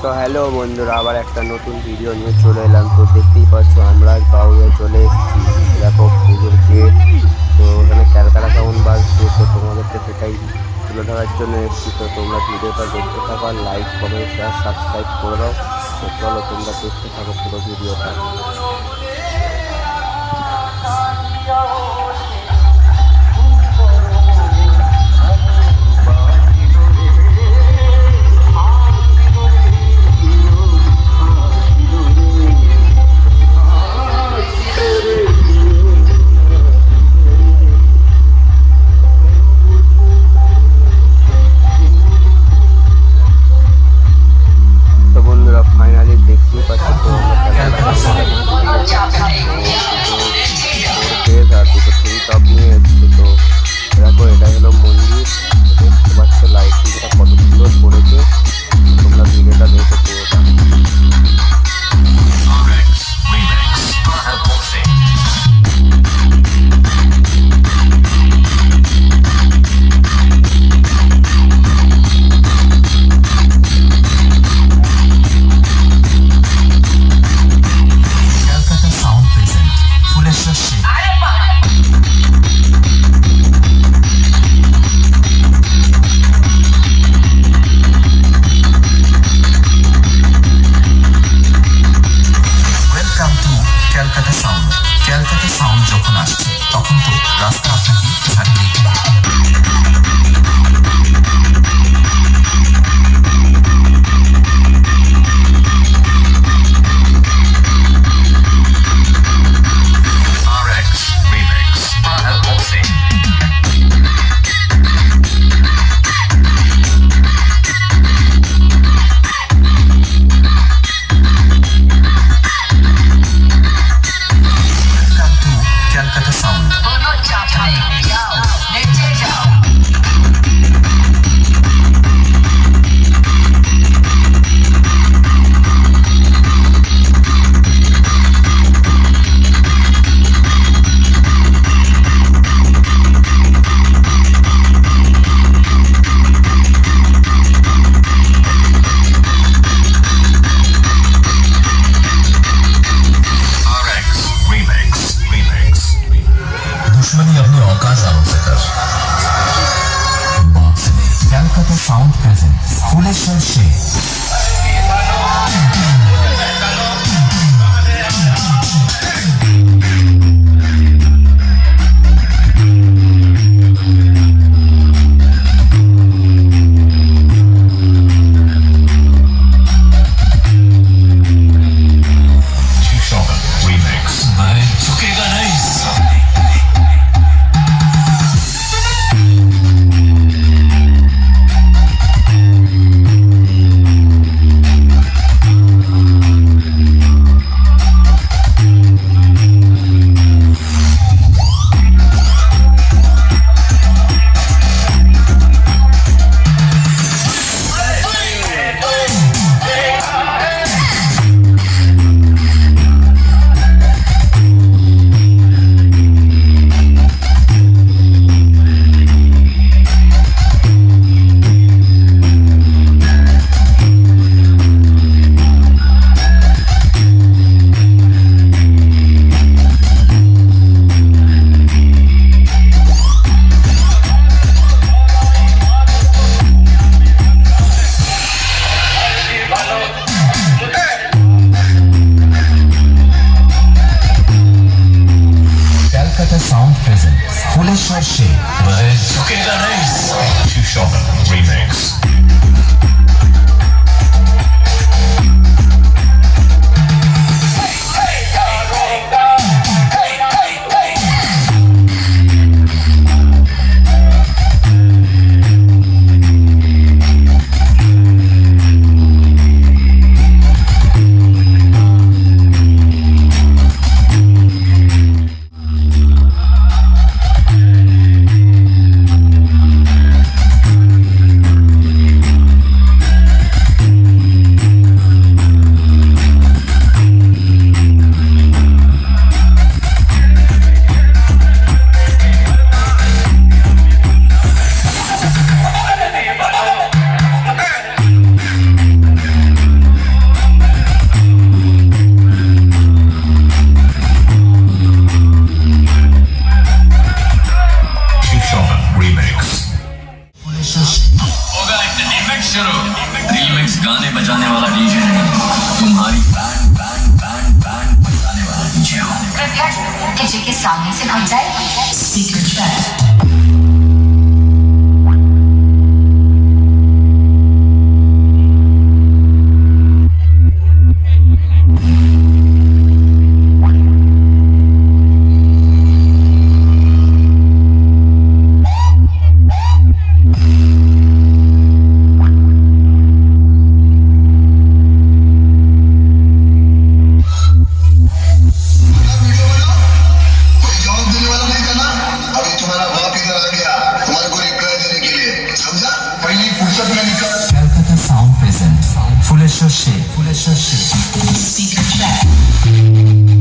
তো হ্যালো বন্ধুরা, আবার একটা নতুন ভিডিও নিয়ে চলে এলাম। তো দেখতেই পাচ্ছ আমরা বাউরিয়া চলে এসেছি। দেখো পুজোর গেট। তো এখানে ক্যালকাটা সাউন্ড বাজছে, তো তোমাদেরকে সেটাই তুলে ধরার জন্য এসেছি। তো তোমরা ভিডিওটা দেখতে থাকো, আর লাইক কমেন্ট শেয়ার সাবস্ক্রাইব করে দাও। তো চলো তোমরা দেখতে থাকো পুরো ভিডিওটা। তো বন্ধুরা ফাইনালি দেখতেই পাচ্ছি, তো আর দুটো থ্রি টপ নিয়ে এসছে। তো দেখো এটা হলো মন্দির, দেখতে পাচ্ছ লাইটিংটা কত সুন্দর করেছে। তোমরা ভিডিওটা দেখো পুরোটা। ক্যালকাটা সাউন্ড। ক্যালকাটা সাউন্ড যখন আসছে তখন তো রাস্তা আপনাকে ছাড়তেই হবে। Calcutta Sound. दुश्मनी अपनी औकात आरोप से कर बाप से नहीं। Calcutta Sound present Fuleswar से Suman remix भाई झुकेगा नहीं। Calcutta Sound present Fuleswar से भाई झुकेगा नहीं। Suman remix. गाने बजाने वाला डीजे नहीं, तुम्हारी बैंड बैंड बैंड बैंड बजाने वाला डीजे हो। कृपया डीजे के सामने से हट जाए। Speaker track. Calcutta Sound present Fuleswar. Speaker check.